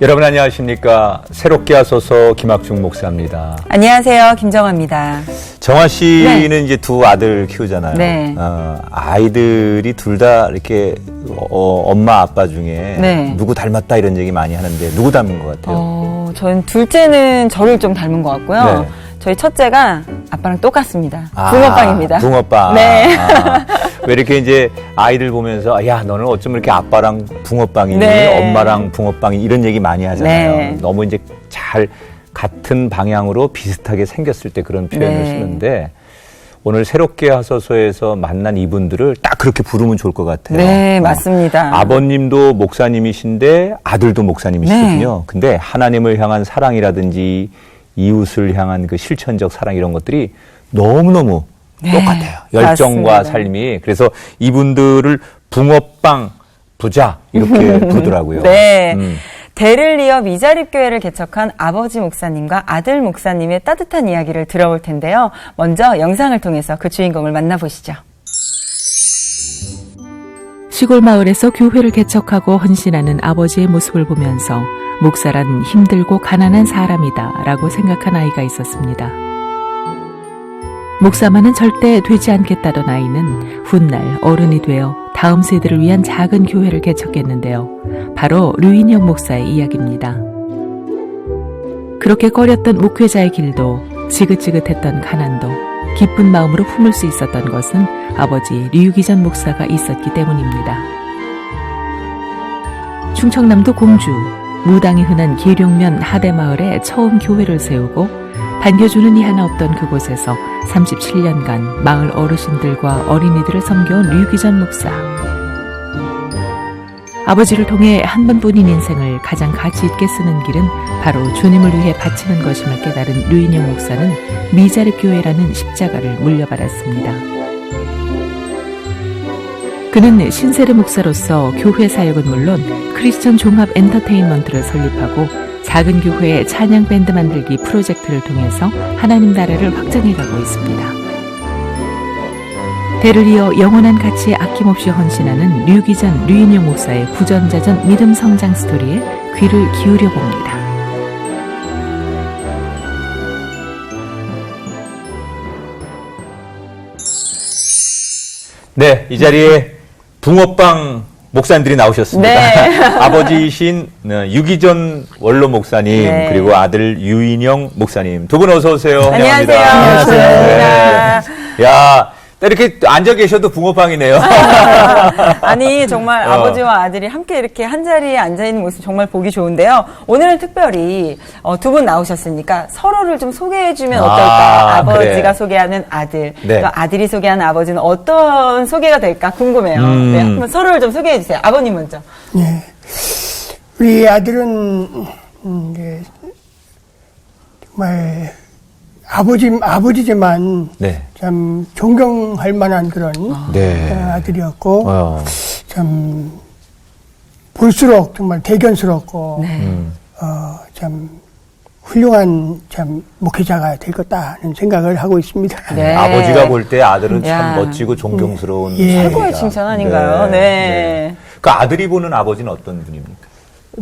여러분 안녕하십니까. 새롭게 하소서 김학중 목사입니다. 안녕하세요. 김정아입니다. 정아 씨는 이제 두 아들 키우잖아요. 네. 아이들이 둘 다 이렇게 엄마 아빠 중에 네. 누구 닮았다 이런 얘기 많이 하는데 누구 닮은 것 같아요? 저는 둘째는 저를 좀 닮은 것 같고요. 네. 저희 첫째가 아빠랑 똑같습니다. 붕어빵입니다. 붕어빵. 네. 왜 이렇게 이제 아이들 보면서 야 너는 어쩜 이렇게 아빠랑 붕어빵이니 네. 엄마랑 붕어빵이 이런 얘기 많이 하잖아요. 네. 너무 이제 잘 같은 방향으로 비슷하게 생겼을 때 그런 표현을 네. 쓰는데 오늘 새롭게 하소서에서 만난 이분들을 딱 그렇게 부르면 좋을 것 같아요. 네, 맞습니다. 아버님도 목사님이신데 아들도 목사님이시거든요. 근데 하나님을 향한 사랑이라든지 이웃을 향한 그 실천적 사랑 이런 것들이 너무너무 똑같아요. 열정과 맞습니다. 삶이. 그래서 이분들을 붕어빵 부자 이렇게 부르더라고요. 네. 대를 이어 미자립교회를 개척한 아버지 목사님과 아들 목사님의 따뜻한 이야기를 들어볼 텐데요. 먼저 영상을 통해서 그 주인공을 만나보시죠. 시골 마을에서 교회를 개척하고 헌신하는 아버지의 모습을 보면서 목사란 힘들고 가난한 사람이다 라고 생각한 아이가 있었습니다. 목사만은 절대 되지 않겠다던 아이는 훗날 어른이 되어 다음 세대를 위한 작은 교회를 개척했는데요. 바로 류인영 목사의 이야기입니다. 그렇게 꺼렸던 목회자의 길도 지긋지긋했던 가난도 기쁜 마음으로 품을 수 있었던 것은 아버지 류기전 목사가 있었기 때문입니다. 충청남도 공주, 무당이 흔한 계룡면 하대마을에 처음 교회를 세우고 반겨주는 이 하나 없던 그곳에서 37년간 마을 어르신들과 어린이들을 섬겨온 류기전 목사. 아버지를 통해 한 번뿐인 인생을 가장 가치 있게 쓰는 길은 바로 주님을 위해 바치는 것임을 깨달은 류인영 목사는 미자립교회라는 십자가를 물려받았습니다. 그는 신세례 목사로서 교회 사역은 물론 크리스천 종합 엔터테인먼트를 설립하고 작은 교회의 찬양 밴드 만들기 프로젝트를 통해서 하나님 나라를 확장해가고 있습니다. 대를 이어 영원한 가치에 아낌없이 헌신하는 류기전, 류인영 목사의 부전자전 믿음 성장 스토리에 귀를 기울여 봅니다. 네, 이 자리에 붕어빵 목사님들이 나오셨습니다. 네. 아버지이신 유기전 원로 목사님 네. 그리고 아들 유인영 목사님 두 분 어서 오세요. 안녕하세요. 환영합니다. 반갑습니다. 야, 이렇게 앉아 계셔도 붕어빵이네요. 아니 정말 아버지와 아들이 함께 이렇게 한 자리에 앉아있는 모습 정말 보기 좋은데요. 오늘은 특별히 두 분 나오셨으니까 서로를 좀 소개해주면 어떨까. 아버지가 그래. 소개하는 아들, 네. 또 아들이 소개하는 아버지는 어떤 소개가 될까 궁금해요. 네, 한번 서로를 좀 소개해주세요. 아버님 먼저. 예. 우리 아들은 이제 정말 아버지지만 네. 참 존경할 만한 그런 네. 아들이었고 참 볼수록 정말 대견스럽고 참 훌륭한 참 목회자가 될 것다는 생각을 하고 있습니다. 네. 아버지가 볼 때 아들은 야. 참 멋지고 존경스러운 예. 사람이다. 최고의 칭찬 아닌가요? 네. 그 아들이 보는 아버지는 어떤 분입니까?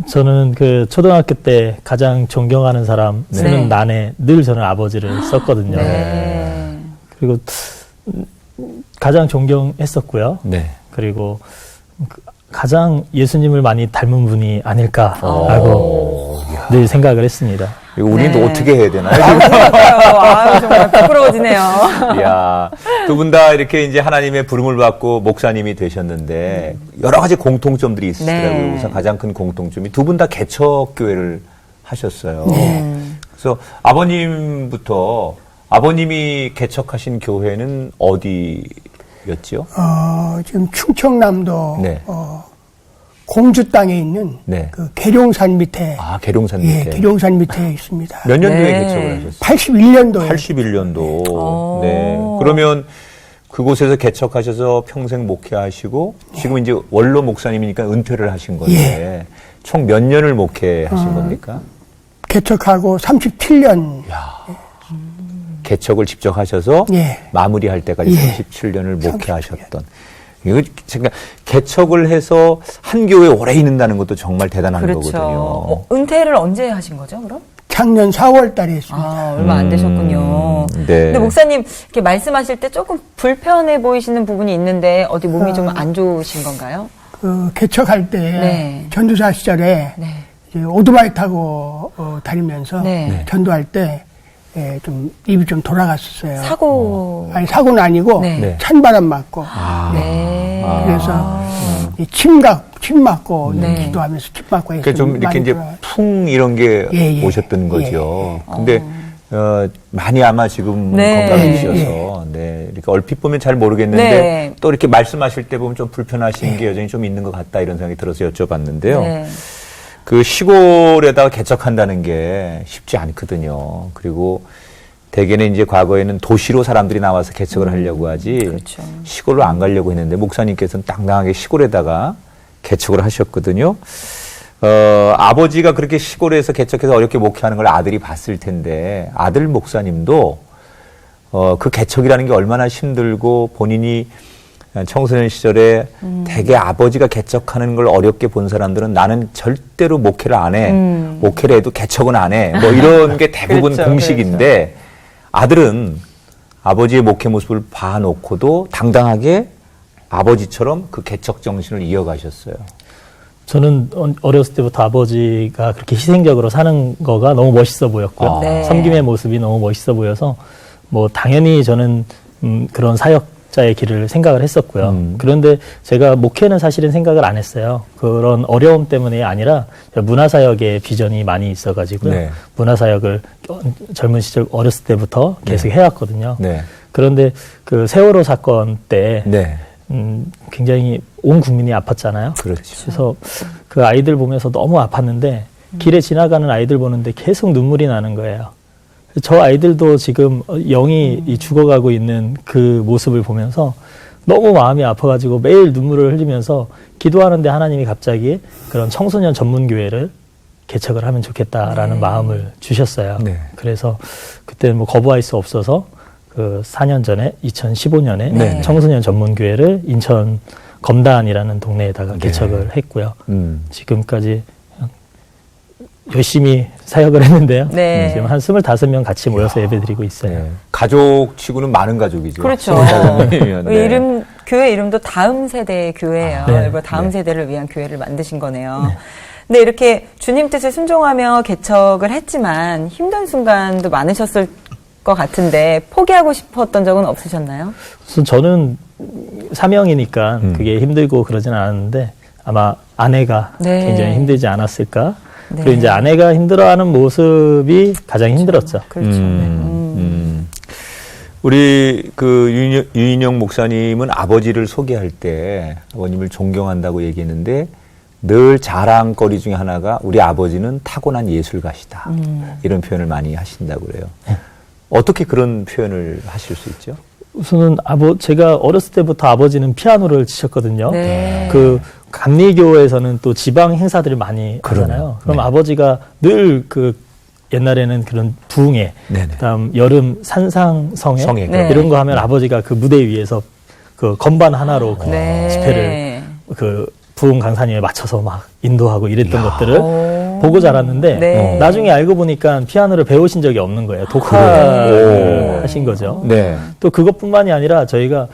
저는 그 초등학교 때 가장 존경하는 사람 쓰는 네. 난에 늘 저는 아버지를 썼거든요. 네. 그리고 가장 존경했었고요. 네. 그리고 가장 예수님을 많이 닮은 분이 아닐까라고 늘 생각을 했습니다. 이거 우리는 네. 어떻게 해야 되나요? 아유, 정말 부끄러워지네요. 이야, 두 분 다 이렇게 이제 하나님의 부름을 받고 목사님이 되셨는데 여러 가지 공통점들이 있으시더라고요. 네. 우선 가장 큰 공통점이 두 분 다 개척교회를 하셨어요. 네. 그래서 아버님부터 아버님이 개척하신 교회는 어디였지요? 지금 충청남도 네. 공주 땅에 있는 네. 그 계룡산 밑에 계룡산 밑에. 계룡산 밑에 있습니다. 몇 년도에 네. 개척을 하셨어요? 81년도에 81년도. 네. 그러면 그곳에서 개척하셔서 평생 목회하시고 지금 이제 원로 목사님이니까 은퇴를 하신 건데 총 몇 년을 목회하신 겁니까? 개척하고 37년. 개척을 직접 하셔서 예. 마무리할 때까지 예. 37년을 목회하셨던. 이거 그러니까 개척을 해서 한 교회에 오래 있는다는 것도 정말 대단한 그렇죠. 거거든요. 은퇴를 언제 하신 거죠, 그럼? 작년 4월 달에 했습니다. 아, 얼마 안 되셨군요. 네. 근데 목사님, 이렇게 말씀하실 때 조금 불편해 보이시는 부분이 있는데, 어디 몸이 좀 안 좋으신 건가요? 개척할 때 네. 전도사 시절에 네. 이제 오토바이 타고 다니면서 네. 전도할 때 좀 입이 좀 돌아갔었어요. 사고. 아니 사고는 아니고 네. 네. 찬바람 맞고 네. 그래서 침 맞고 네. 기도하면서 침 맞고 해서 그러니까 좀 이렇게 많이 이제 풍 이런 게 예, 예. 오셨던 거죠. 근데 많이 아마 지금 네. 건강해지셔서 네. 이렇게 얼핏 보면 잘 모르겠는데 네. 또 이렇게 말씀하실 때 보면 좀 불편하신 게 여전히 좀 있는 것 같다 이런 생각이 들어서 여쭤봤는데요. 네. 그 시골에다가 개척한다는 게 쉽지 않거든요. 그리고 대개는 이제 과거에는 도시로 사람들이 나와서 개척을 하려고 하지 그렇죠. 시골로 안 가려고 했는데 목사님께서는 당당하게 시골에다가 개척을 하셨거든요. 아버지가 그렇게 시골에서 개척해서 어렵게 목회하는 걸 아들이 봤을 텐데 아들 목사님도 그 개척이라는 게 얼마나 힘들고 본인이 청소년 시절에 대개 아버지가 개척하는 걸 어렵게 본 사람들은 나는 절대로 목회를 안 해. 목회를 해도 개척은 안 해. 뭐 이런 게 대부분 그렇죠, 공식인데 아들은 아버지의 목회 모습을 봐놓고도 당당하게 아버지처럼 그 개척 정신을 이어가셨어요. 저는 어렸을 때부터 아버지가 그렇게 희생적으로 사는 거가 너무 멋있어 보였고요. 네. 섬김의 모습이 너무 멋있어 보여서 뭐 당연히 저는 그런 사역자의 길을 생각을 했었고요. 그런데 제가 목회는 사실은 생각을 안 했어요. 그런 어려움 때문에 아니라 문화사역의 비전이 많이 있어가지고요. 네. 문화사역을 젊은 시절 어렸을 때부터 계속 해왔거든요. 네. 그런데 그 세월호 사건 때 네. 굉장히 온 국민이 아팠잖아요. 그렇죠. 그래서 그 아이들 보면서 너무 아팠는데 길에 지나가는 아이들 보는데 계속 눈물이 나는 거예요. 저 아이들도 지금 영이 죽어가고 있는 그 모습을 보면서 너무 마음이 아파가지고 매일 눈물을 흘리면서 기도하는데 하나님이 갑자기 그런 청소년 전문교회를 개척을 하면 좋겠다라는 마음을 주셨어요. 네. 그래서 그때는 뭐 거부할 수 없어서 그 4년 전에 2015년에 네. 청소년 전문교회를 인천 검단이라는 동네에다가 개척을 했고요. 지금까지 열심히 사역을 했는데요. 네. 지금 한 25명 같이 모여서 예배드리고 있어요. 네. 가족치고는 많은 가족이죠. 그렇죠. 네. 교회 이름도 다음 세대의 교회예요. 네. 일부러 다음 세대를 위한 교회를 만드신 거네요. 근데 이렇게 주님 뜻에 순종하며 개척을 했지만 힘든 순간도 많으셨을 것 같은데 포기하고 싶었던 적은 없으셨나요? 우선 저는 사명이니까 그게 힘들고 그러지는 않았는데 아마 아내가 네. 굉장히 힘들지 않았을까. 네. 그리고 이제 아내가 힘들어하는 모습이 가장 힘들었죠. 그렇죠. 우리 그 유인영 목사님은 아버지를 소개할 때 아버님을 존경한다고 얘기했는데 늘 자랑거리 중에 하나가 우리 아버지는 타고난 예술가시다. 이런 표현을 많이 하신다고 그래요. 어떻게 그런 표현을 하실 수 있죠? 우선은 제가 어렸을 때부터 아버지는 피아노를 치셨거든요. 네. 그 감리교에서는 또 지방 행사들을 많이 하잖아요. 그럼 네. 아버지가 늘 그 옛날에는 그런 부흥회, 네네. 그다음 여름 산상성회 성회, 네. 이런 거 하면 아버지가 그 무대 위에서 그 건반 하나로 그 네. 집회를 그 부흥 강사님에 맞춰서 막 인도하고 이랬던 것들을 오. 보고 자랐는데 네. 나중에 알고 보니까 피아노를 배우신 적이 없는 거예요. 독학을 하신 거죠. 네. 또 그것뿐만이 아니라 저희가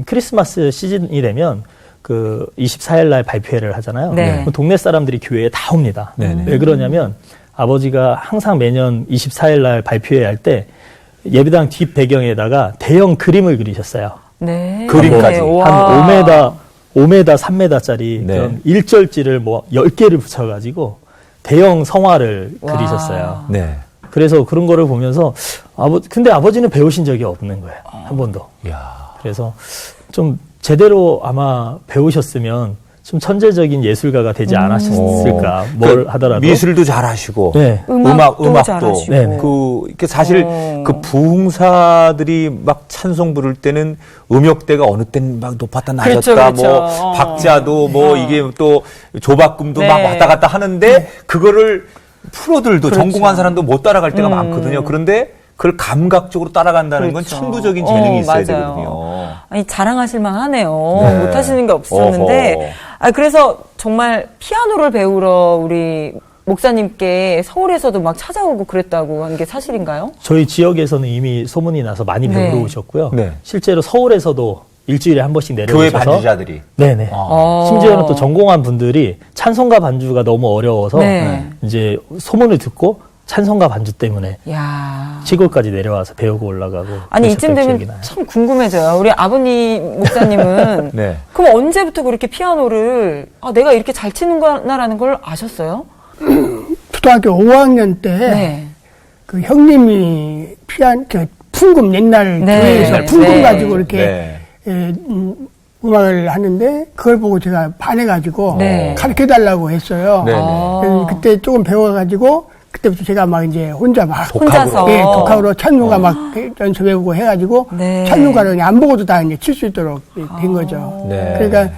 크리스마스 시즌이 되면 그 24일 날 발표회를 하잖아요. 네. 그럼 동네 사람들이 교회에 다 옵니다. 네네. 왜 그러냐면 아버지가 항상 매년 24일 날 발표회 할 때 예배당 뒷 배경에다가 대형 그림을 그리셨어요. 네. 그림까지. 네. 한 와. 5m, 3m짜리 네. 그런 일절지를 뭐 10개를 붙여가지고 대형 성화를 와. 그리셨어요. 네. 그래서 그런 거를 보면서 근데 아버지는 배우신 적이 없는 거예요. 한 번도. 이야. 그래서 좀 제대로 아마 배우셨으면 좀 천재적인 예술가가 되지 않았을까. 뭘 하더라도. 미술도 잘하시고, 네. 음악도 잘하시고. 네네. 이게 사실 그 부흥사들이 막 찬송 부를 때는 음역대가 어느 때는 막 높았다 낮았다, 그렇죠, 뭐 그렇죠. 박자도 뭐 이게 또 조박금도 네. 막 왔다 갔다 하는데 그거를 프로들도 그렇죠. 전공한 사람도 못 따라갈 때가 많거든요. 그런데 그걸 감각적으로 따라간다는 건 그렇죠. 천부적인 재능이 있어야 맞아요. 되거든요. 아니, 자랑하실만 하네요. 네. 못하시는 게 없었는데. 그래서 정말 피아노를 배우러 우리 목사님께 서울에서도 막 찾아오고 그랬다고 하는 게 사실인가요? 저희 지역에서는 이미 소문이 나서 많이 네. 배우러 오셨고요. 네. 실제로 서울에서도 일주일에 한 번씩 교회 내려오셔서 반주자들이. 네네. 심지어는 또 전공한 분들이 찬송가 반주가 너무 어려워서 네. 이제 소문을 듣고 찬송가 반주 때문에 야. 시골까지 내려와서 배우고 올라가고. 아니, 그랬었던 이쯤 되면 기억이 나요. 참 궁금해져요. 우리 아버님 목사님은. 네. 그럼 언제부터 그렇게 피아노를, 내가 이렇게 잘 치는구나라는 걸 아셨어요? 초등학교 5학년 때, 네. 그 형님이 풍금 옛날 네. 교회에서 네. 풍금 네. 가지고 이렇게 네. 음악을 하는데 그걸 보고 제가 반해가지고 네. 가르쳐 달라고 했어요. 네. 그래서 그때 조금 배워가지고 그때부터 제가 막 이제 혼자 막 혼자서. 예, 독학으로 찬송가 막 연습해보고 해가지고 네. 찬송가를 그냥 안 보고도 다 이제 칠 수 있도록 된 거죠. 네. 그러니까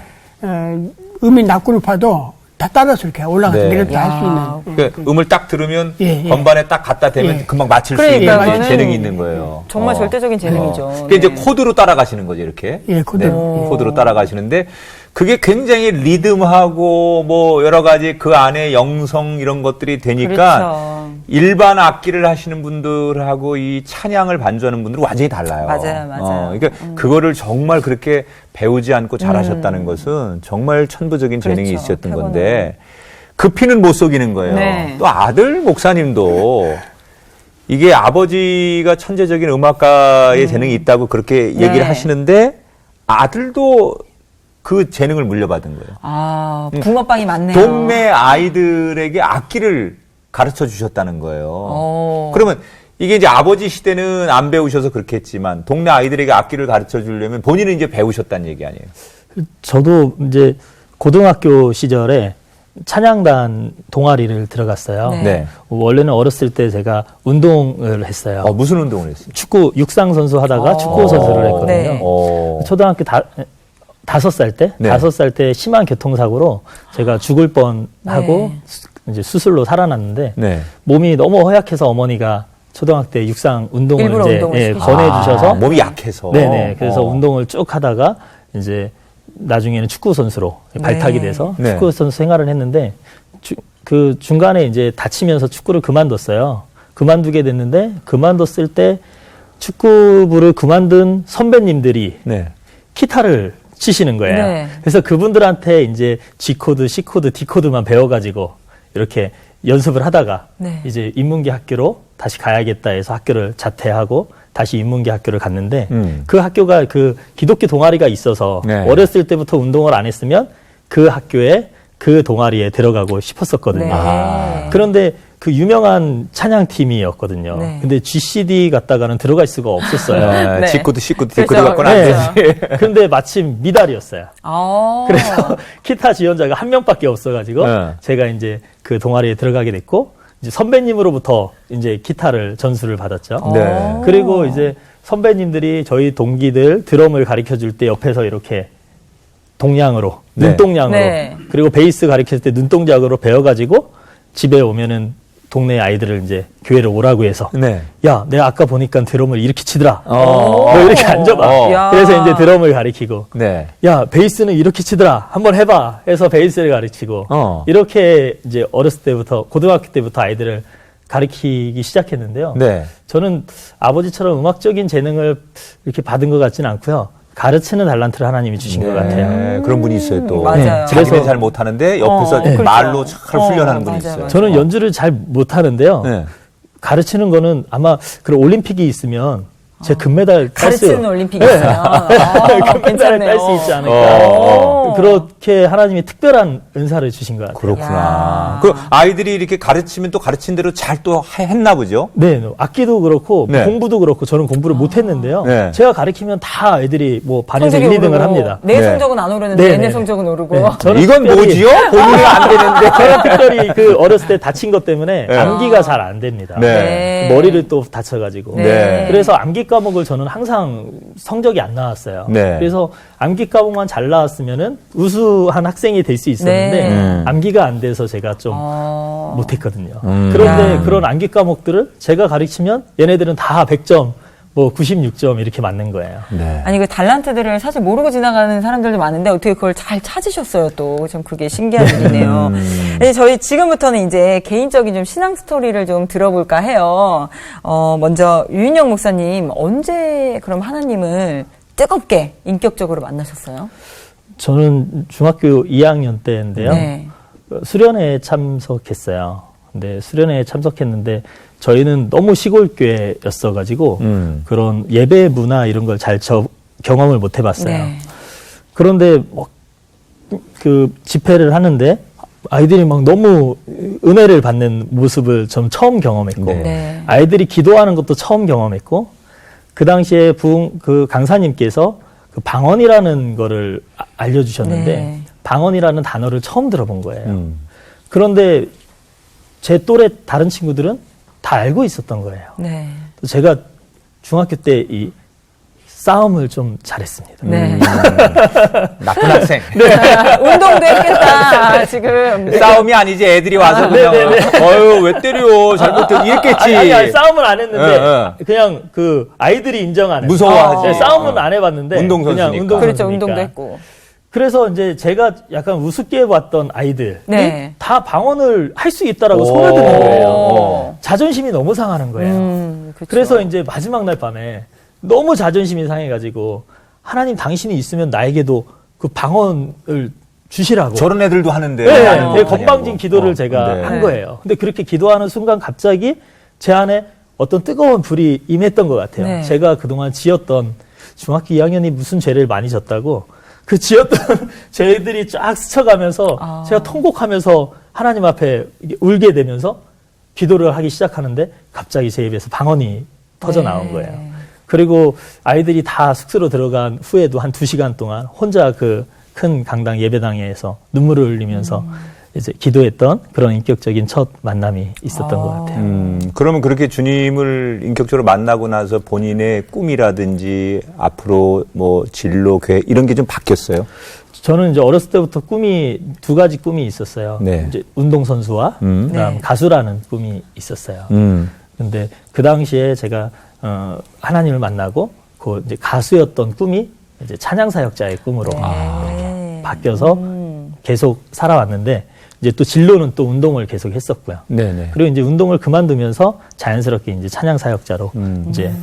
음이 낮고 높아도 다 따라서 이렇게 올라가서 네. 내려도 할 수 야. 있는. 그러니까 음을 딱 들으면 예, 예. 건반에 딱 갖다 대면 예. 금방 맞출 수 그러니까 있는 이거는 재능이 있는 거예요. 정말 절대적인 재능이죠. 그게 이제 네. 코드로 따라가시는 거죠, 이렇게. 예, 그대로. 네, 코드로 따라가시는데 그게 굉장히 리듬하고 뭐 여러 가지 그 안에 영성 이런 것들이 되니까 그렇죠. 일반 악기를 하시는 분들하고 이 찬양을 반주하는 분들은 완전히 달라요. 맞아요. 그러니까 그거를 정말 그렇게 배우지 않고 잘하셨다는 것은 정말 천부적인 재능이 그렇죠. 있었던 태고는. 건데 그 피는 못 속이는 거예요. 네. 또 아들 목사님도 이게 아버지가 천재적인 음악가의 재능이 있다고 그렇게 얘기를 네. 하시는데 아들도 그 재능을 물려받은 거예요. 붕어빵이 많네요. 동네 아이들에게 악기를 가르쳐 주셨다는 거예요. 그러면 이게 이제 아버지 시대는 안 배우셔서 그렇게 했지만 동네 아이들에게 악기를 가르쳐 주려면 본인은 이제 배우셨다는 얘기 아니에요. 저도 이제 고등학교 시절에 찬양단 동아리를 들어갔어요. 네. 네. 원래는 어렸을 때 제가 운동을 했어요. 무슨 운동을 했어요? 축구 육상 선수 하다가 축구 선수를 했거든요. 네. 초등학교 5살 때, 네. 5살 때 심한 교통사고로 제가 죽을 뻔하고 이제 수술로 살아났는데 네. 몸이 너무 허약해서 어머니가 초등학교 때 육상 운동을 일부러 이제 운동을 시키셨어요. 권해주셔서 몸이 약해서. 네네. 그래서 운동을 쭉 하다가 이제 나중에는 축구 선수로 발탁이 돼서 네. 축구 선수 생활을 했는데 그 중간에 이제 다치면서 축구를 그만뒀어요. 그만두게 됐는데 그만뒀을 때 축구부를 그만둔 선배님들이 네. 기타를 치시는 거예요. 네. 그래서 그분들한테 이제 G 코드, C 코드, D 코드만 배워가지고 이렇게 연습을 하다가 네. 이제 인문계 학교로 다시 가야겠다 해서 학교를 자퇴하고 다시 인문계 학교를 갔는데 그 학교가 그 기독교 동아리가 있어서 네. 어렸을 때부터 운동을 안 했으면 그 학교에 그 동아리에 들어가고 싶었었거든요. 네. 그런데 그 유명한 찬양팀이었거든요. 네. 근데 GCD 갔다가는 들어갈 수가 없었어요. 네. G코드, C코드, 그렇죠. D코드 갖고는 안 네. 되지. 근데 마침 미달이었어요. 그래서 기타 지원자가 한 명밖에 없어가지고 네. 제가 이제 그 동아리에 들어가게 됐고 이제 선배님으로부터 이제 기타를 전수를 받았죠. 네. 그리고 이제 선배님들이 저희 동기들 드럼을 가르쳐 줄 때 옆에서 이렇게 동양으로 네. 눈동양으로 네. 그리고 베이스 가르칠 때 눈동작으로 배워가지고 집에 오면은 동네 아이들을 이제 교회를 오라고 해서 네. 야, 내가 아까 보니까 드럼을 이렇게 치더라. 어. 너 이렇게 앉아봐. 야. 그래서 이제 드럼을 가르치고 네. 야, 베이스는 이렇게 치더라. 한번 해봐. 해서 베이스를 가르치고 이렇게 이제 어렸을 때부터 고등학교 때부터 아이들을 가르치기 시작했는데요. 네. 저는 아버지처럼 음악적인 재능을 이렇게 받은 것 같지는 않고요. 가르치는 달란트를 하나님이 주신 것 같아요. 네, 그런 분이 있어요 또. 맞아요. 자기는 그래서- 잘 못하는데 옆에서 그렇죠. 말로 잘 훈련하는 분이 맞아요, 있어요. 저는 연주를 잘 못하는데요. 네. 가르치는 거는 아마 그런 올림픽이 있으면 제 금메달 가르치는 올림픽이 있어요. 금메달을 괜찮네요. 딸 수 있지 않을까. 어. 그렇게 하나님이 특별한 은사를 주신 것 같아요. 그렇구나. 야. 그 아이들이 이렇게 가르치면 또 가르친 대로 잘 또 했나 보죠? 네, 악기도 그렇고 네. 공부도 그렇고 저는 공부를 못 했는데요. 네. 제가 가르치면 다 애들이 뭐 반에서 성적이 1, 2등을 오르고, 합니다. 내 네. 성적은 안 오르는데 네, 얘네 네. 성적은 오르고. 네, 저는 이건 특별히- 뭐지요? 본인이 안 되는데. 제가 특별히 그 어렸을 때 다친 것 때문에 네. 암기가 잘 안 됩니다. 네. 머리를 또 다쳐가지고. 네. 그래서 암기 과목을 저는 항상 성적이 안 나왔어요. 네. 그래서 암기 과목만 잘 나왔으면은 우수한 학생이 될 수 있었는데 네. 암기가 안 돼서 제가 좀 못했거든요. 그런데 야. 그런 암기 과목들을 제가 가르치면 얘네들은 다 100점, 뭐 96점 이렇게 맞는 거예요. 네. 아니 그 달란트들을 사실 모르고 지나가는 사람들도 많은데 어떻게 그걸 잘 찾으셨어요 또. 좀 그게 신기한 일이네요. 네, 저희 지금부터는 이제 개인적인 좀 신앙 스토리를 좀 들어볼까 해요. 먼저 유인영 목사님 언제 그럼 하나님을 뜨겁게 인격적으로 만나셨어요? 저는 중학교 2학년 때인데요. 네. 수련회에 참석했어요. 근데 수련회에 참석했는데 저희는 너무 시골교회였어가지고 그런 예배 문화 이런 걸 잘 경험을 못 해봤어요. 네. 그런데 그 집회를 하는데 아이들이 막 너무 은혜를 받는 모습을 좀 처음 경험했고 네. 네. 아이들이 기도하는 것도 처음 경험했고 그 당시에 그 강사님께서 그 방언이라는 거를 알려주셨는데 네. 방언이라는 단어를 처음 들어본 거예요. 그런데 제 또래 다른 친구들은 다 알고 있었던 거예요. 네. 또 제가 중학교 때 이 싸움을 좀 잘했습니다. 네. 나쁜 학생. 운동도 했겠다 지금. 싸움이 아니지 애들이 와서 그냥 어유 왜 때려 잘못했 이랬겠지. 아니, 싸움을 안 했는데 예. 그냥 그 아이들이 인정하는 무서워하지. 네, 싸움은 안 해봤는데 운동선수니까. 그냥 운동 그렇죠. 선수니까. 운동도 했고. 그래서 이제 제가 약간 우습게 봤던 아이들이 네. 다 방언을 할 수 있다라고 손을 드는 거예요. 자존심이 너무 상하는 거예요. 그렇죠. 그래서 이제 마지막 날 밤에 너무 자존심이 상해가지고 하나님 당신이 있으면 나에게도 그 방언을 주시라고. 저런 애들도 하는데. 네, 나는 네, 못하냐고. 건방진 기도를 제가 네. 한 거예요. 근데 그렇게 기도하는 순간 갑자기 제 안에 어떤 뜨거운 불이 임했던 것 같아요. 네. 제가 그동안 지었던 중학교 2학년이 무슨 죄를 많이 졌다고 그 지었던 죄들이 쫙 스쳐가면서 제가 통곡하면서 하나님 앞에 울게 되면서 기도를 하기 시작하는데 갑자기 제 입에서 방언이 터져 나온 거예요. 그리고 아이들이 다 숙소로 들어간 후에도 한 2시간 동안 혼자 그 큰 강당 예배당에서 눈물을 흘리면서 이제 기도했던 그런 인격적인 첫 만남이 있었던 것 같아요. 그러면 그렇게 주님을 인격적으로 만나고 나서 본인의 꿈이라든지 앞으로 뭐 진로, 계획 이런 게 좀 바뀌었어요? 저는 이제 어렸을 때부터 꿈이 2가지 꿈이 있었어요. 네. 이제 운동선수와 그다음 네. 가수라는 꿈이 있었어요. 근데 그 당시에 제가 하나님을 만나고 그 이제 가수였던 꿈이 이제 찬양사역자의 꿈으로 바뀌어서 계속 살아왔는데 이제 또 진로는 또 운동을 계속 했었고요. 네네. 그리고 이제 운동을 그만두면서 자연스럽게 이제 찬양사역자로 이제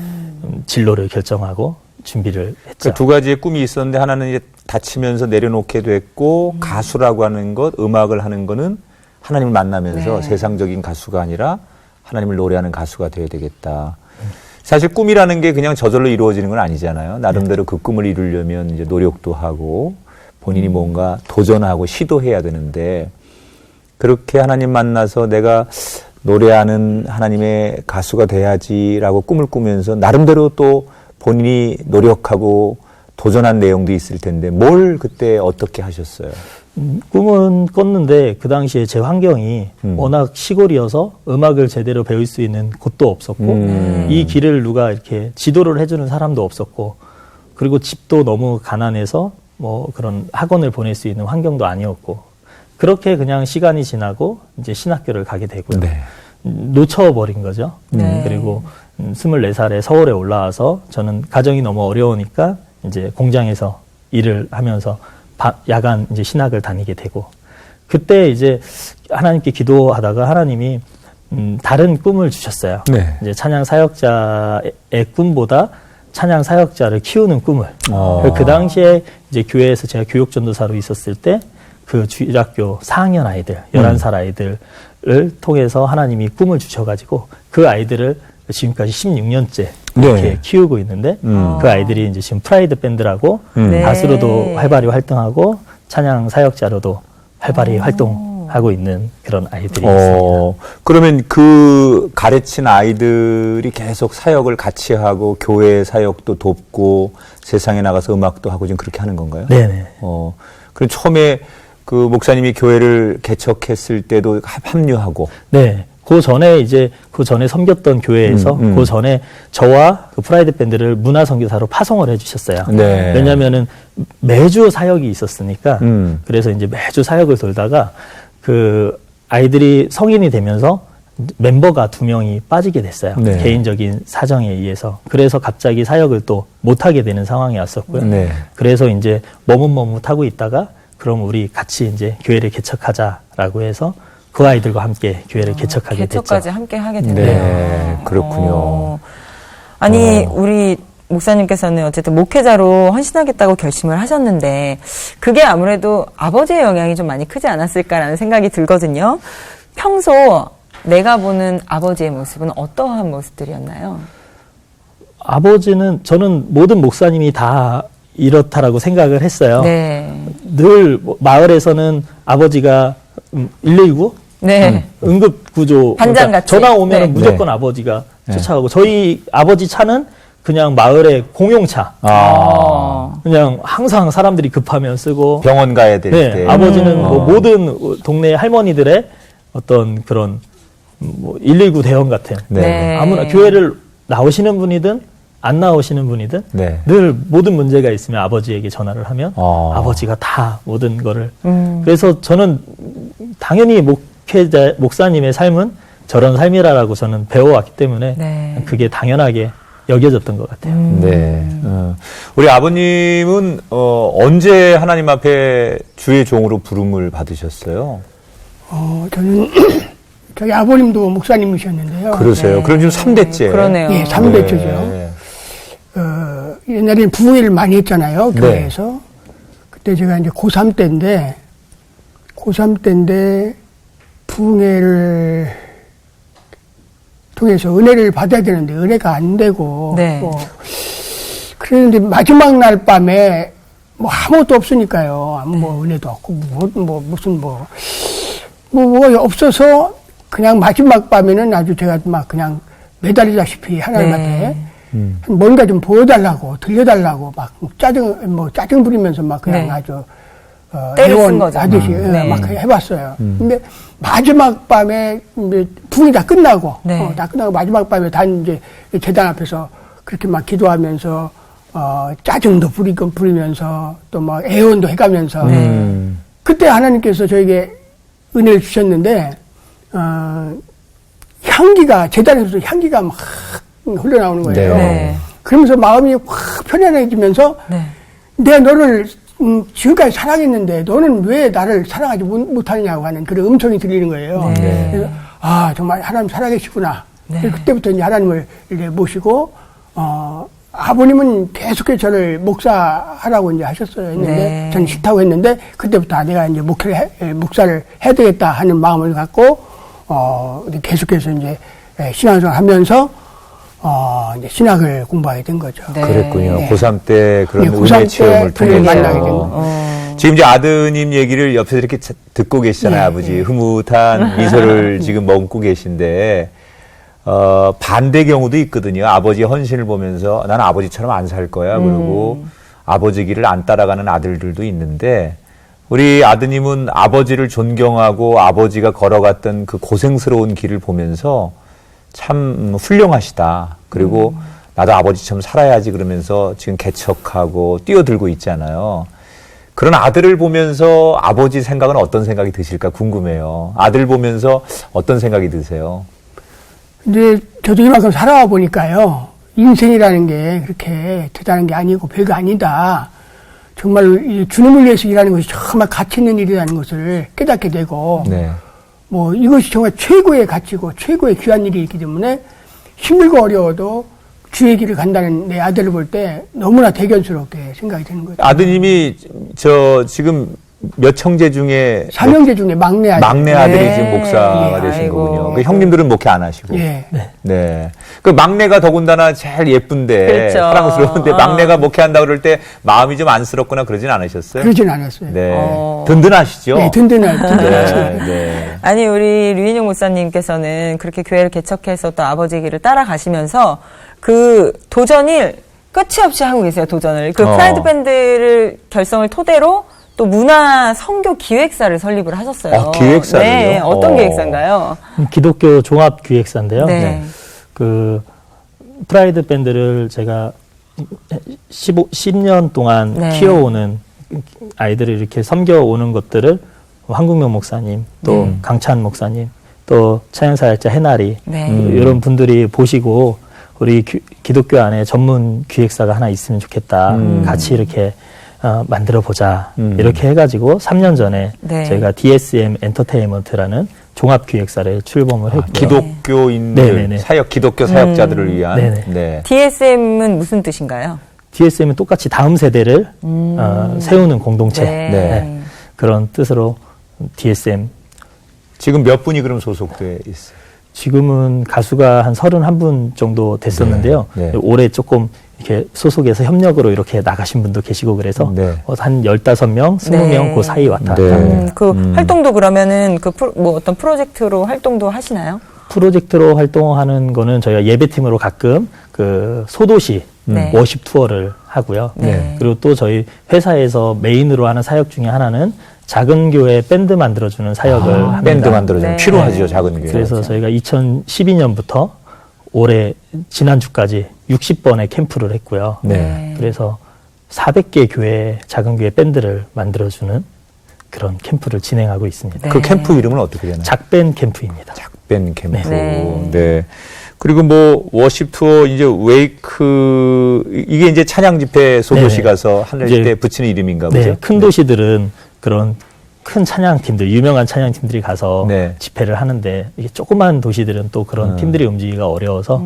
진로를 결정하고 준비를 했죠. 그 2가지의 꿈이 있었는데 하나는 이제 다치면서 내려놓게 됐고 가수라고 하는 것, 음악을 하는 거는 하나님을 만나면서 네. 세상적인 가수가 아니라 하나님을 노래하는 가수가 되어야 되겠다. 사실 꿈이라는 게 그냥 저절로 이루어지는 건 아니잖아요. 나름대로 그 꿈을 이루려면 이제 노력도 하고 본인이 뭔가 도전하고 시도해야 되는데 그렇게 하나님 만나서 내가 노래하는 하나님의 가수가 돼야지라고 꿈을 꾸면서 나름대로 또 본인이 노력하고 도전한 내용도 있을 텐데 뭘 그때 어떻게 하셨어요? 꿈은 꿨는데 그 당시에 제 환경이 워낙 시골이어서 음악을 제대로 배울 수 있는 곳도 없었고 이 길을 누가 이렇게 지도를 해주는 사람도 없었고 그리고 집도 너무 가난해서 뭐 그런 학원을 보낼 수 있는 환경도 아니었고 그렇게 그냥 시간이 지나고 이제 신학교를 가게 되고요. 네. 놓쳐버린 거죠. 네. 그리고 24살에 서울에 올라와서 저는 가정이 너무 어려우니까 이제 공장에서 일을 하면서 야간 이제 신학을 다니게 되고 그때 이제 하나님께 기도하다가 하나님이 다른 꿈을 주셨어요. 네. 이제 찬양 사역자의 꿈보다 찬양 사역자를 키우는 꿈을. 그 당시에 이제 교회에서 제가 교육 전도사로 있었을 때 그 주일학교 4학년 아이들, 11살 아이들을 통해서 하나님이 꿈을 주셔가지고 그 아이들을 지금까지 16년째 이렇게 네. 키우고 있는데 그 아이들이 이제 지금 프라이드 밴드라고 네. 가수로도 활발히 활동하고 찬양 사역자로도 활발히 활동하고 있는 그런 아이들이 있습니다. 그러면 그 가르친 아이들이 계속 사역을 같이 하고 교회 사역도 돕고 세상에 나가서 음악도 하고 지금 그렇게 하는 건가요? 네네. 그럼 처음에 그 목사님이 교회를 개척했을 때도 합류하고. 네. 그 전에 섬겼던 교회에서 그 전에 저와 그 프라이드 밴드를 문화 선교사로 파송을 해주셨어요. 네. 왜냐면은 매주 사역이 있었으니까 그래서 이제 매주 사역을 돌다가 그 아이들이 성인이 되면서 멤버가 2명이 빠지게 됐어요. 네. 개인적인 사정에 의해서. 그래서 갑자기 사역을 또 못하게 되는 상황이 왔었고요. 네. 그래서 이제 머뭇머뭇하고 있다가 그럼 우리 같이 이제 교회를 개척하자라고 해서 그 아이들과 함께 교회를 개척하게 개척까지 됐죠. 함께 하게 됐네요. 네, 그렇군요. 아니, 우리 목사님께서는 어쨌든 목회자로 헌신하겠다고 결심을 하셨는데 그게 아무래도 아버지의 영향이 좀 많이 크지 않았을까라는 생각이 들거든요. 평소 내가 보는 아버지의 모습은 어떠한 모습들이었나요? 아버지는 저는 모든 목사님이 다 이렇다라고 생각을 했어요. 네. 늘 마을에서는 아버지가 119 네. 응급구조 반장같이. 전화 오면 네. 무조건 네. 아버지가 네. 쫓아가고 저희 아버지 차는 그냥 마을의 공용차. 그냥 항상 사람들이 급하면 쓰고 병원 가야 될 네, 때. 아버지는 뭐 모든 동네 할머니들의 어떤 그런 뭐 119 대원 같은 네. 아무나 교회를 나오시는 분이든 안 나오시는 분이든 네. 늘 모든 문제가 있으면 아버지에게 전화를 하면 아버지가 다 모든 거를 그래서 저는 당연히 목사님의 삶은 저런 삶이라고 저는 배워왔기 때문에 네. 그게 당연하게 여겨졌던 것 같아요. 네. 우리 아버님은 언제 하나님 앞에 주의 종으로 부름을 받으셨어요? 저는 저희 아버님도 목사님이셨는데요. 그러세요. 네. 그럼 지금 3대째. 그러네요. 예, 3대째죠. 네. 옛날에는 부흥회를 많이 했잖아요. 네. 교회에서. 그때 제가 이제 고3 때인데 부흥회를 통해서 은혜를 받아야 되는데 은혜가 안 되고 네. 그랬는데 마지막 날 밤에 뭐 아무것도 없으니까요. 뭐 은혜도 없고 뭐가 없어서 그냥 마지막 밤에는 아주 제가 막 그냥 매달리다시피 하나님 앞에 뭔가 좀 보여달라고 들려달라고 막 짜증 부리면서 막 그냥 네. 아주 때를 쓴 애원 거죠. 하듯이 네. 막 해봤어요. 근데 마지막 밤에 이제 부흥이 다 끝나고 네. 다 끝나고 마지막 밤에 단 이제 재단 앞에서 그렇게 막 기도하면서 짜증도 부리면서 또 막 애원도 해가면서 그때 하나님께서 저에게 은혜를 주셨는데 향기가 재단에서 향기가 막 흘러나오는 거예요. 네. 그러면서 마음이 확 편안해지면서 네. 내가 너를 지금까지 사랑했는데 너는 왜 나를 사랑하지 못하느냐고 하는 그런 음성이 들리는 거예요. 네. 그래서 정말 하나님 살아계시구나. 네. 그때부터 이제 하나님을 이제 모시고 아버님은 계속해서 저를 목사하라고 이제 하셨어요. 했는데 네. 저는 싫다고 했는데 그때부터 내가 이제 목사를 해야 되겠다 하는 마음을 갖고 계속해서 이제 신앙생활 하면서 이제 신학을 공부하게 된 거죠. 네. 그랬군요. 네. 고3 때 그런 네, 은혜 고3 체험을 때 만나게 된 통해서. 거예요. 지금 이제 아드님 얘기를 옆에서 이렇게 듣고 계시잖아요, 네, 아버지. 네. 흐뭇한 미소를 지금 머금고 계신데, 반대 경우도 있거든요. 아버지 헌신을 보면서 나는 아버지처럼 안 살 거야. 그리고 아버지 길을 안 따라가는 아들들도 있는데, 우리 아드님은 아버지를 존경하고 아버지가 걸어갔던 그 고생스러운 길을 보면서 참 훌륭하시다. 그리고 나도 아버지처럼 살아야지 그러면서 지금 개척하고 뛰어들고 있잖아요. 그런 아들을 보면서 아버지 생각은 어떤 생각이 드실까 궁금해요. 아들 보면서 어떤 생각이 드세요? 근데 저도 이만큼 살아와 보니까요. 인생이라는 게 그렇게 대단한 게 아니고 별거 아니다. 정말 주님을 위해서 일하는 것이 정말 가치 있는 일이라는 것을 깨닫게 되고 네. 뭐 이것이 정말 최고의 가치고 최고의 귀한 일이 있기 때문에 힘들고 어려워도 주의 길을 간다는 내 아들을 볼 때 너무나 대견스럽게 생각이 되는 거죠. 아드님이 지금 몇 형제 중에 3형제 중에 막내 아들. 막내 아들이 네. 지금 목사가 예, 되신 아이고. 거군요. 그 형님들은 목회 안 하시고. 예. 네. 그 막내가 더군다나 제일 예쁜데 그렇죠. 사랑스러운데 막내가 목회한다 그럴 때 마음이 좀 안쓰럽거나 그러진 않으셨어요? 그러진 않았어요. 네. 든든하시죠? 네, 든든하죠. 네. 네. 아니, 우리 류인용 목사님께서는 그렇게 교회를 개척해서 또 아버지 길을 따라가시면서 그 도전을 끝이 없이 하고 계세요, 도전을. 그 프라이드 밴드를 결성을 토대로 또 문화 선교 기획사를 설립을 하셨어요. 기획사를요? 네, 어떤 기획사인가요? 기독교 종합 기획사인데요. 네. 그 프라이드 밴드를 제가 10년 동안 네. 키워오는 아이들을 이렇게 섬겨오는 것들을 황국명 목사님, 또 강찬 목사님, 또 찬양사역자 해나리 네. 이런 분들이 보시고 우리 기독교 안에 전문 기획사가 하나 있으면 좋겠다. 같이 이렇게 만들어 보자. 이렇게 해가지고 3년 전에 네. 저희가 DSM 엔터테인먼트라는 종합 기획사를 출범을 했고요. 기독교인들, 네네네. 기독교 사역자들을 위한. 네네. 네. DSM은 무슨 뜻인가요? DSM은 똑같이 다음 세대를 세우는 공동체. 네. 네. 그런 뜻으로 DSM. 지금 몇 분이 그럼 소속돼 있어요? 지금은 가수가 한 31분 정도 됐었는데요. 네, 네. 올해 조금 이렇게 소속해서 협력으로 이렇게 나가신 분도 계시고 그래서 네. 한 15명, 20명 네. 그 사이 왔다 갔다 네. 합니다. 활동도 그러면은 뭐 어떤 프로젝트로 활동도 하시나요? 프로젝트로 활동하는 거는 저희가 예배팀으로 가끔 그 소도시 네. 워십 투어를 하고요. 네. 그리고 또 저희 회사에서 메인으로 하는 사역 중에 하나는 작은 교회 밴드 만들어주는 사역을 합니다. 밴드 만들어주는 네. 필요하죠, 작은 교회. 그래서 저희가 2012년부터 올해 지난주까지 60번의 캠프를 했고요. 네. 그래서 400개 교회, 작은 교회 밴드를 만들어주는 그런 캠프를 진행하고 있습니다. 네. 그 캠프 이름은 어떻게 되나요? 작밴 캠프입니다. 작밴 캠프. 네. 네. 그리고 뭐 워십 투어 이제 웨이크 이게 이제 찬양 집회 소도시 네. 가서 하늘 이제 때 붙이는 이름인가 네, 보죠. 큰 도시들은 그런 큰 찬양팀들, 유명한 찬양팀들이 가서 네. 집회를 하는데 이게 조그만 도시들은 또 그런 팀들이 움직이기가 어려워서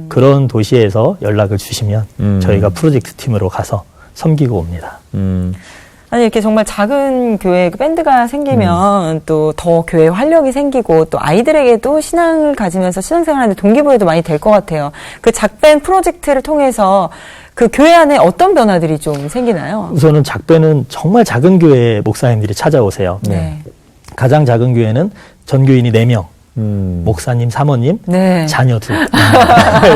그런 도시에서 연락을 주시면 저희가 프로젝트 팀으로 가서 섬기고 옵니다. 아니 이렇게 정말 작은 교회 그 밴드가 생기면 또 더 교회 활력이 생기고 또 아이들에게도 신앙을 가지면서 신앙생활하는데 동기부여도 많이 될 것 같아요. 그 작밴 프로젝트를 통해서 그 교회 안에 어떤 변화들이 좀 생기나요? 우선은 작배는 정말 작은 교회 목사님들이 찾아오세요. 네. 가장 작은 교회는 전교인이 4명, 목사님, 사모님, 네. 자녀 2.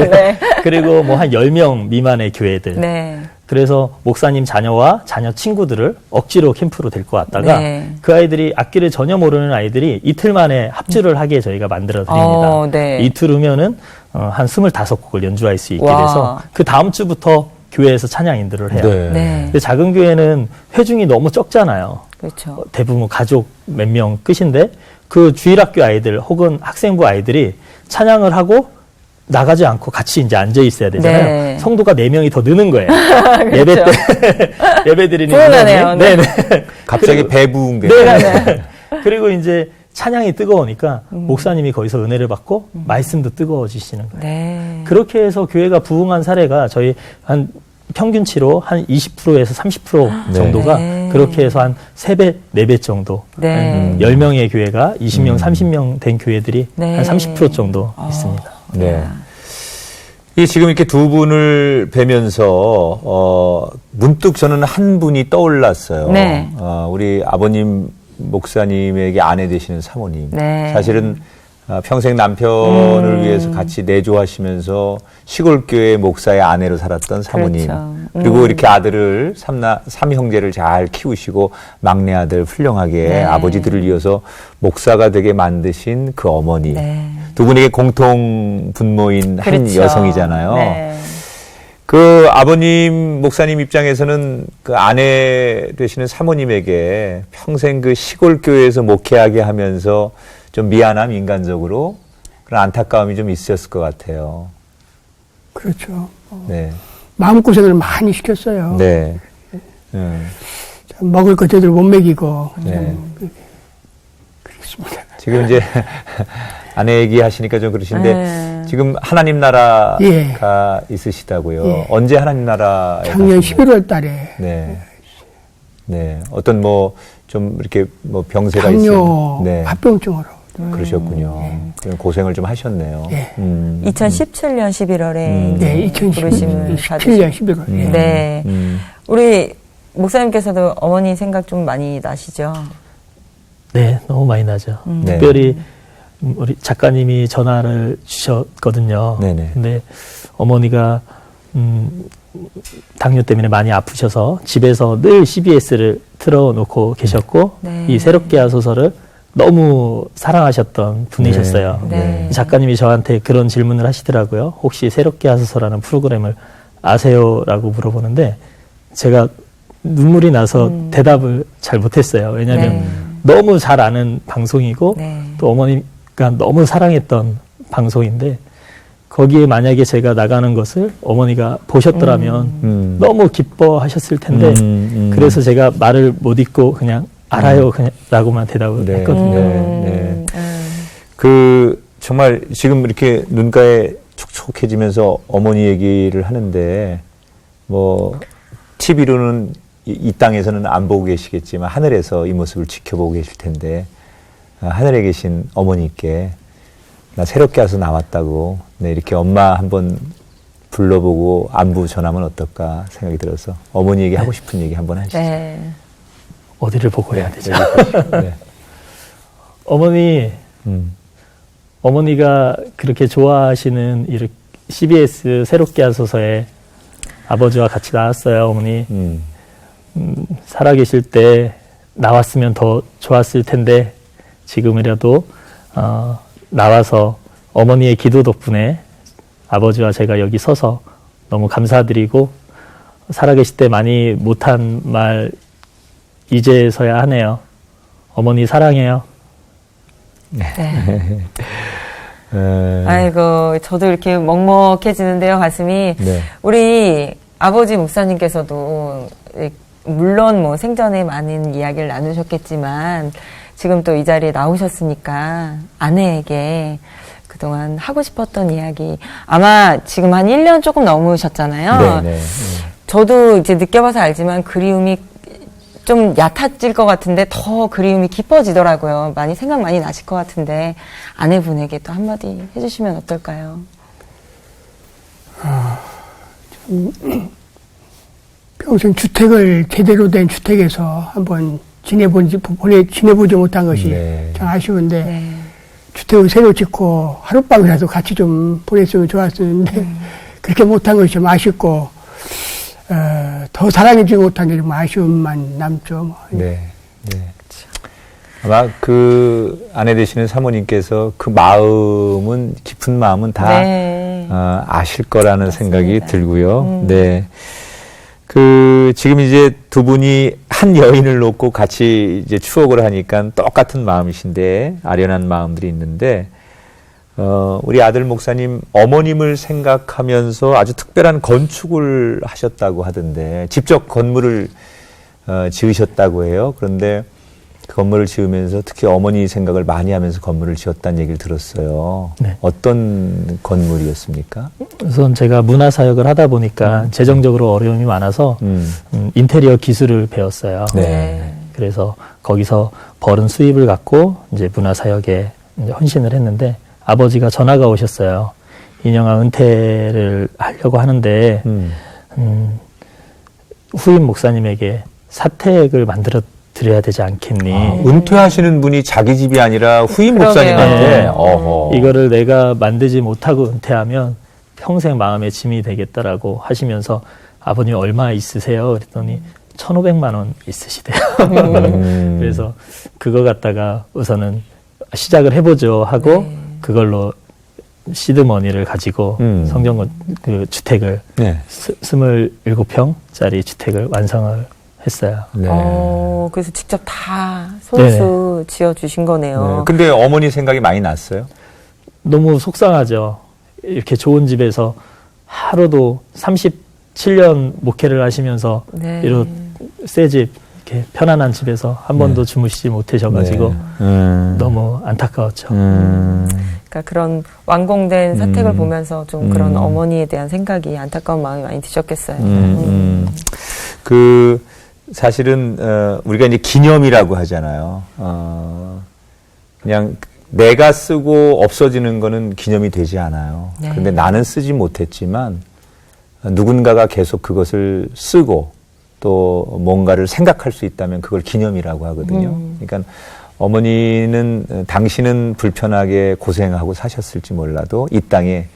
네. 그리고 뭐 한 10명 미만의 교회들. 네. 그래서 목사님 자녀와 자녀 친구들을 억지로 캠프로 데리고 왔다가 네. 그 아이들이 악기를 전혀 모르는 아이들이 이틀 만에 합주를 하게 저희가 만들어 드립니다. 네. 이틀 후면은 한 25곡을 연주할 수 있게 와. 돼서 그 다음 주부터 교회에서 찬양 인도를 해요. 네. 네. 근데 작은 교회는 회중이 너무 적잖아요. 그렇죠. 대부분 가족 몇 명 끝인데 그 주일학교 아이들 혹은 학생부 아이들이 찬양을 하고 나가지 않고 같이 이제 앉아 있어야 되잖아요. 네. 성도가 4명이 더 느는 거예요. 예배 때 예배 드리는 불안하네요. 사람이. 네. 네네. 갑자기 배부은 게. 네. 그리고 이제 찬양이 뜨거우니까 목사님이 거기서 은혜를 받고 말씀도 뜨거워지시는 거예요. 네. 그렇게 해서 교회가 부흥한 사래가 저희 한 평균치로 한 20%에서 30% 정도가 네. 그렇게 해서 한 3배, 4배 정도. 네. 한 10명의 교회가 20명, 30명 된 교회들이 네. 한 30% 정도 있습니다. 네. 이 지금 이렇게 두 분을 뵈면서 문득 저는 한 분이 떠올랐어요. 네. 우리 아버님 목사님에게 아내 되시는 사모님. 네. 사실은 평생 남편을 위해서 같이 내조하시면서 시골교회 목사의 아내로 살았던 사모님. 그렇죠. 그리고 이렇게 아들을 삼형제를 잘 키우시고 막내 아들 훌륭하게 네. 아버지들을 이어서 목사가 되게 만드신 그 어머니. 네. 두 분에게 공통 분모인 한 그렇죠. 여성이잖아요. 네. 그 아버님 목사님 입장에서는 그 아내 되시는 사모님에게 평생 그 시골 교회에서 목회하게 하면서 좀 미안함 인간적으로 그런 안타까움이 좀 있으셨을 것 같아요. 그렇죠. 네, 마음고생을 많이 시켰어요. 네, 먹을 것 제대로 못 먹이고. 네. 그렇습니다. 지금 이제 아내 얘기하시니까 좀 그러신데 네. 지금 하나님 나라가 예. 있으시다고요. 예. 언제 하나님 나라에 작년 가신 거예요? 11월 달에 네. 네. 어떤 좀 이렇게 병세가 있어요. 당뇨 네. 합병증으로. 그러셨군요. 그런 고생을 좀 하셨네요. 예. 2017년 11월에 네, 부르심을 2017년 11월. 예. 네. 우리 목사님께서도 어머니 생각 좀 많이 나시죠? 네, 너무 많이 나죠. 네. 특별히 우리 작가님이 전화를 주셨거든요. 네네. 근데 어머니가 당뇨 때문에 많이 아프셔서 집에서 늘 CBS를 틀어놓고 계셨고 네. 이 새롭게 하소서를 너무 사랑하셨던 분이셨어요. 네. 작가님이 저한테 그런 질문을 하시더라고요. 혹시 새롭게 하소서라는 프로그램을 아세요? 라고 물어보는데 제가 눈물이 나서 대답을 잘 못했어요. 왜냐하면 너무 잘 아는 방송이고 네. 또 어머니가 너무 사랑했던 방송인데 거기에 만약에 제가 나가는 것을 어머니가 보셨더라면 너무 기뻐하셨을 텐데 그래서 제가 말을 못 잇고 그냥 알아요 그냥 라고만 대답을 네. 했거든요. 네. 그 정말 지금 이렇게 눈가에 촉촉해지면서 어머니 얘기를 하는데 뭐 TV로는 이 땅에서는 안 보고 계시겠지만 하늘에서 이 모습을 지켜보고 계실 텐데 하늘에 계신 어머니께 나 새롭게 와서 나왔다고 네, 이렇게 엄마 한번 불러보고 안부 전하면 어떨까 생각이 들어서 어머니에게 하고 싶은 얘기 한번 하시죠. 네. 어디를 보고 해야 되죠? 네. 어머니 어머니가 그렇게 좋아하시는 이렇게 CBS 새롭게 하소서에 아버지와 같이 나왔어요. 어머니 살아계실 때 나왔으면 더 좋았을 텐데 지금이라도 나와서 어머니의 기도 덕분에 아버지와 제가 여기 서서 너무 감사드리고 살아계실 때 많이 못한 말 이제서야 하네요. 어머니 사랑해요. 네. 아이고, 저도 이렇게 먹먹해지는데요, 가슴이. 네. 우리 아버지 목사님께서도, 물론 뭐 생전에 많은 이야기를 나누셨겠지만, 지금 또 이 자리에 나오셨으니까, 아내에게 그동안 하고 싶었던 이야기, 아마 지금 한 1년 조금 넘으셨잖아요. 네, 네. 저도 이제 느껴봐서 알지만 그리움이 좀 얕아질 것 같은데 더 그리움이 깊어지더라고요. 많이 생각 많이 나실 것 같은데 아내분에게 또 한마디 해주시면 어떨까요? 평생 주택을 제대로 된 주택에서 한번 지내보지 못한 것이 네. 참 아쉬운데 네. 주택을 새로 짓고 하룻밤이라도 같이 좀 보냈으면 좋았었는데 그렇게 못한 것이 좀 아쉽고 더 사랑해주지 못한 게 좀 아쉬움만 남죠. 뭐. 네. 네. 아마 그 아내 되시는 사모님께서 그 마음은, 깊은 마음은 다 네. 아실 거라는 맞습니다. 생각이 들고요. 네. 그, 지금 이제 두 분이 한 여인을 놓고 같이 이제 추억을 하니까 똑같은 마음이신데, 아련한 마음들이 있는데, 우리 아들 목사님 어머님을 생각하면서 아주 특별한 건축을 하셨다고 하던데, 직접 건물을 지으셨다고 해요. 그런데 그 건물을 지으면서 특히 어머니 생각을 많이 하면서 건물을 지었다는 얘기를 들었어요. 네. 어떤 건물이었습니까? 우선 제가 문화사역을 하다 보니까 재정적으로 어려움이 많아서 인테리어 기술을 배웠어요. 네. 그래서 거기서 벌은 수입을 갖고 이제 문화사역에 이제 헌신을 했는데 아버지가 전화가 오셨어요. 인영아 은퇴를 하려고 하는데 후임 목사님에게 사택을 만들어 드려야 되지 않겠니? 은퇴하시는 분이 자기 집이 아니라 후임 그러게요. 목사님한테 네. 어허. 이거를 내가 만들지 못하고 은퇴하면 평생 마음의 짐이 되겠다라고 하시면서 아버님 얼마 있으세요? 그랬더니 1,500만 원 있으시대요. 그래서 그거 갖다가 우선은 시작을 해보죠 하고 그걸로 시드머니를 가지고 성전건 그 주택을 네. 27평짜리 주택을 완성을 했어요. 네. 그래서 직접 다 손수 지어주신 거네요. 네. 근데 어머니 생각이 많이 났어요? 너무 속상하죠. 이렇게 좋은 집에서 하루도 37년 목회를 하시면서 네. 이런 새 집, 이렇게 편안한 집에서 한 번도 주무시지 못하셔가지고 너무 안타까웠죠. 그러니까 그런 완공된 사택을 보면서 좀 그런 어머니에 대한 생각이 안타까운 마음이 많이 드셨겠어요. 그 사실은 우리가 이제 기념이라고 하잖아요. 그냥 내가 쓰고 없어지는 거는 기념이 되지 않아요. 네. 그런데 나는 쓰지 못했지만 누군가가 계속 그것을 쓰고 또 뭔가를 생각할 수 있다면 그걸 기념이라고 하거든요. 그러니까 어머니는 당신은 불편하게 고생하고 사셨을지 몰라도 이 땅에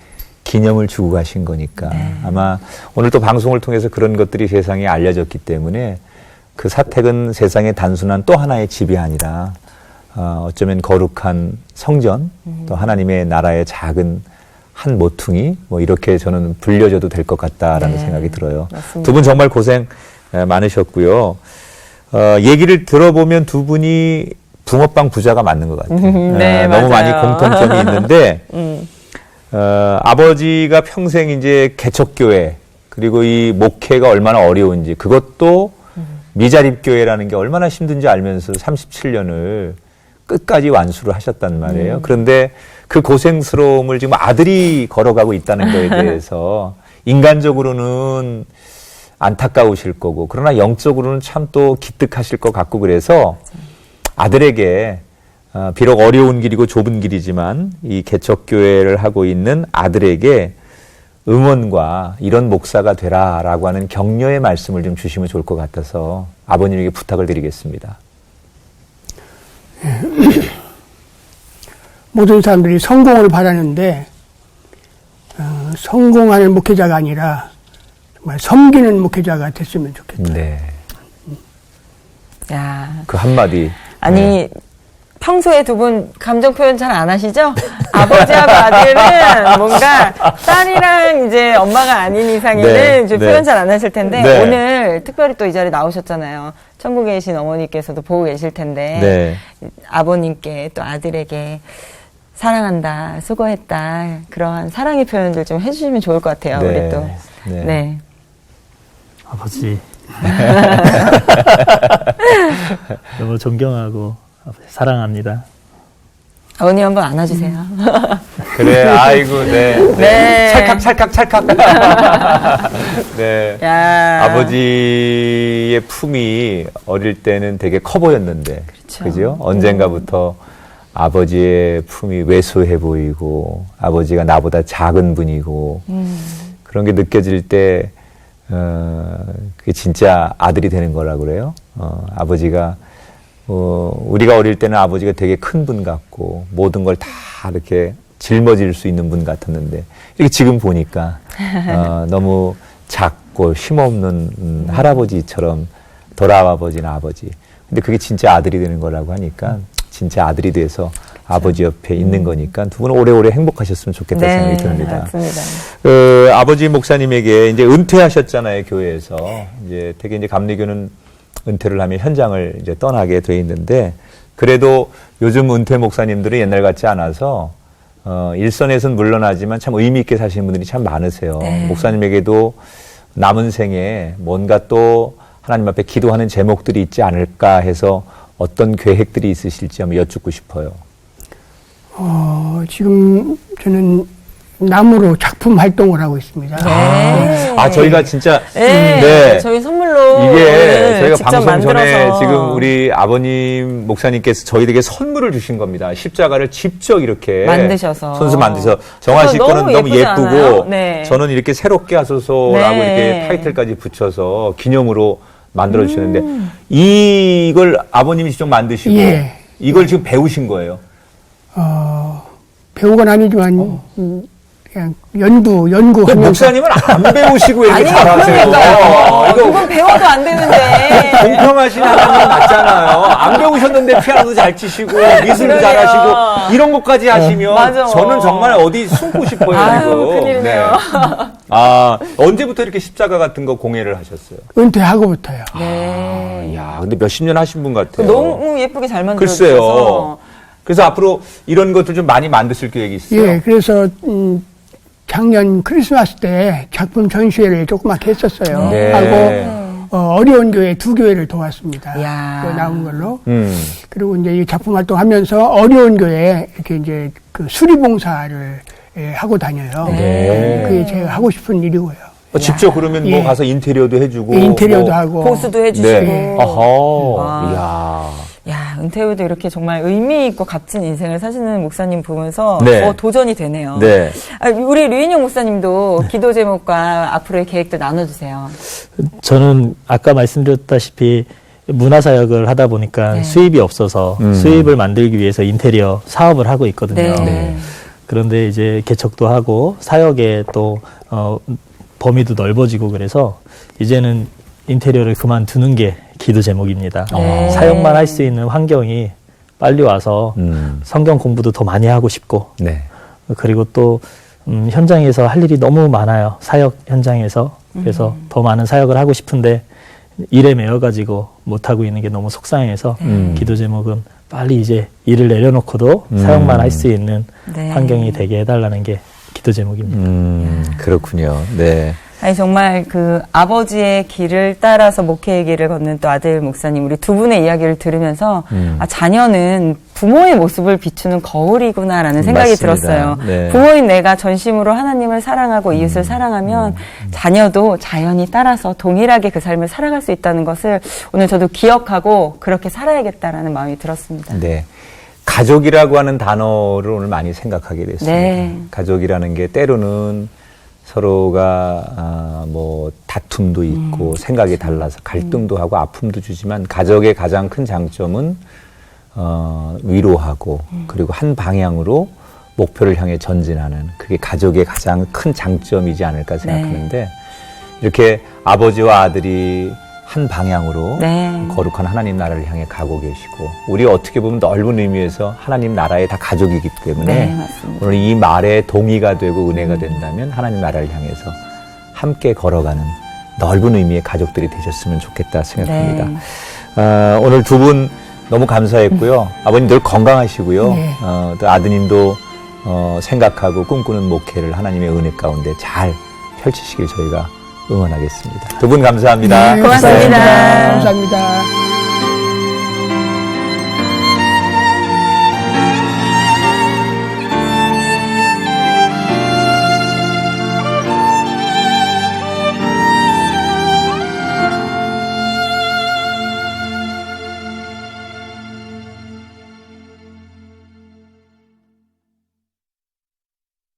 기념을 주고 가신 거니까 아마 오늘 또 방송을 통해서 그런 것들이 세상에 알려졌기 때문에 그 사택은 세상의 단순한 또 하나의 집이 아니라 어쩌면 거룩한 성전 또 하나님의 나라의 작은 한 모퉁이 뭐 이렇게 저는 불려져도 될 것 같다라는 생각이 들어요. 두 분 정말 고생 많으셨고요. 얘기를 들어보면 두 분이 붕어빵 부자가 맞는 것 같아요. 네, 너무 많이 맞아요. 공통점이 있는데 아버지가 평생 이제 개척교회 그리고 이 목회가 얼마나 어려운지 그것도 미자립교회라는 게 얼마나 힘든지 알면서 37년을 끝까지 완수를 하셨단 말이에요. 그런데 그 고생스러움을 지금 아들이 걸어가고 있다는 거에 대해서 인간적으로는 안타까우실 거고 그러나 영적으로는 참 또 기특하실 것 같고 그래서 아들에게 비록 어려운 길이고 좁은 길이지만 이 개척교회를 하고 있는 아들에게 응원과 이런 목사가 되라라고 하는 격려의 말씀을 좀 주시면 좋을 것 같아서 아버님에게 부탁을 드리겠습니다. 모든 사람들이 성공을 바라는데 성공하는 목회자가 아니라 정말 섬기는 목회자가 됐으면 좋겠다. 네. 야. 그 한마디. 아니, 평소에 두 분 감정 표현 잘 안 하시죠? 아버지하고 아들은 뭔가 딸이랑 이제 엄마가 아닌 이상에는 네, 좀 네. 표현 잘 안 하실 텐데 네. 오늘 특별히 또 이 자리에 나오셨잖아요. 천국에 계신 어머니께서도 보고 계실 텐데 네. 아버님께 또 아들에게 사랑한다, 수고했다 그러한 사랑의 표현들 좀 해주시면 좋을 것 같아요. 네. 우리 또. 네. 네. 아버지 너무 존경하고 아버지 사랑합니다. 아버님 한번 안아주세요. 그래, 아이고, 네. 네. 네. 찰칵. 네. 야. 아버지의 품이 어릴 때는 되게 커 보였는데, 그렇죠. 그죠? 언젠가부터 아버지의 품이 왜소해 보이고, 아버지가 나보다 작은 분이고, 그런 게 느껴질 때, 그게 진짜 아들이 되는 거라고 그래요. 아버지가, 우리가 어릴 때는 아버지가 되게 큰 분 같고, 모든 걸 다 이렇게 짊어질 수 있는 분 같았는데, 이렇게 지금 보니까, 너무 작고 힘없는 할아버지처럼 돌아와 버진 아버지. 근데 그게 진짜 아들이 되는 거라고 하니까, 진짜 아들이 돼서 아버지 옆에 있는 거니까 두 분은 오래오래 행복하셨으면 좋겠다 생각이 듭니다. 맞습니다. 아버지 목사님에게 이제 은퇴하셨잖아요, 교회에서. 이제 되게 이제 감리교는 은퇴를 하면 현장을 이제 떠나게 돼 있는데, 그래도 요즘 은퇴 목사님들은 옛날 같지 않아서, 일선에서는 물러나지만 참 의미있게 사시는 분들이 참 많으세요. 네. 목사님에게도 남은 생에 뭔가 또 하나님 앞에 기도하는 제목들이 있지 않을까 해서 어떤 계획들이 있으실지 한번 여쭙고 싶어요. 지금 저는 나무로 작품 활동을 하고 있습니다. 네. 저희가 진짜 네. 저희 선물로 이게 저희가 직접 방송 전에 만들어서. 지금 우리 아버님 목사님께서 저희에게 선물을 주신 겁니다. 십자가를 직접 이렇게 만드셔서. 손수 만드셔서 정화 씨 너무 거는 너무 예쁘지 않아요? 예쁘고 네. 저는 이렇게 새롭게 하소서라고 네. 이렇게 타이틀까지 붙여서 기념으로 만들어 주셨는데 이걸 아버님이 직접 만드시고 예. 이걸 지금 배우신 거예요. 배우건 아니지만 그냥 연구하면서 목사님은 안 배우시고 이렇게 잘하세요. 이거 그건 배워도 안 되는데. 공평하신 하나님 맞잖아요. 안 배우셨는데 피아노도 잘 치시고 미술도 그러게요. 잘하시고 이런 것까지 하시면 맞아. 저는 정말 어디 숨고 싶어요. 아유, 지금. 큰일이네요. 언제부터 이렇게 십자가 같은 거 공예를 하셨어요? 은퇴하고부터요. 네. 야, 근데 몇십 년 하신 분 같아요. 너무 예쁘게 잘 만들어주셔서. 글쎄요. 그래서 앞으로 이런 것들 좀 많이 만드실 계획이 있어요? 예, 그래서 작년 크리스마스 때 작품 전시회를 조그맣게 했었어요. 네. 하고 어려운 교회 2교회를 도왔습니다. 이야. 그 나온 걸로. 그리고 그리고 이제 이 작품 활동하면서 어려운 교회에 이렇게 이제 그 수리봉사를 하고 다녀요. 네. 그게 제가 하고 싶은 일이고요. 직접 그러면 뭐 예. 가서 인테리어도 해주고. 인테리어도 뭐. 하고. 보수도 해주시고. 네. 어허. 와. 이야. 야, 은퇴 후에도 이렇게 정말 의미 있고 값진 인생을 사시는 목사님 보면서 네. 도전이 되네요. 네. 우리 류인영 목사님도 기도 제목과 앞으로의 계획들 나눠주세요. 저는 아까 말씀드렸다시피 문화사역을 하다 보니까 네. 수입이 없어서 수입을 만들기 위해서 인테리어 사업을 하고 있거든요. 네. 그런데 이제 개척도 하고 사역에 또 범위도 넓어지고 그래서 이제는 인테리어를 그만두는 게 기도 제목입니다. 네. 사역만 할 수 있는 환경이 빨리 와서 성경 공부도 더 많이 하고 싶고 네. 그리고 또 현장에서 할 일이 너무 많아요. 사역 현장에서. 그래서 더 많은 사역을 하고 싶은데 일에 매여가지고 못하고 있는 게 너무 속상해서 기도 제목은 빨리 이제 일을 내려놓고도 사역만 할 수 있는 네. 환경이 되게 해달라는 게 기도 제목입니다. 그렇군요. 네. 아니 정말 그 아버지의 길을 따라서 목회의 길을 걷는 또 아들 목사님 우리 두 분의 이야기를 들으면서 아, 자녀는 부모의 모습을 비추는 거울이구나라는 생각이 맞습니다. 들었어요. 네. 부모인 내가 전심으로 하나님을 사랑하고 이웃을 사랑하면 자녀도 자연히 따라서 동일하게 그 삶을 살아갈 수 있다는 것을 오늘 저도 기억하고 그렇게 살아야겠다라는 마음이 들었습니다. 네. 가족이라고 하는 단어를 오늘 많이 생각하게 됐습니다. 네. 가족이라는 게 때로는 서로가 뭐 다툼도 있고 생각이 달라서 갈등도 하고 아픔도 주지만 가족의 가장 큰 장점은 위로하고 그리고 한 방향으로 목표를 향해 전진하는 그게 가족의 가장 큰 장점이지 않을까 생각하는데 이렇게 아버지와 아들이 한 방향으로 네. 거룩한 하나님 나라를 향해 가고 계시고 우리 어떻게 보면 넓은 의미에서 하나님 나라의 다 가족이기 때문에 네, 맞습니다. 오늘 이 말에 동의가 되고 은혜가 된다면 하나님 나라를 향해서 함께 걸어가는 넓은 의미의 가족들이 되셨으면 좋겠다 생각합니다. 네. 오늘 두 분 너무 감사했고요. 아버님 늘 건강하시고요. 네. 또 아드님도 생각하고 꿈꾸는 목회를 하나님의 은혜 가운데 잘 펼치시길 저희가 응원하겠습니다. 두 분 감사합니다. 고맙습니다. 감사합니다.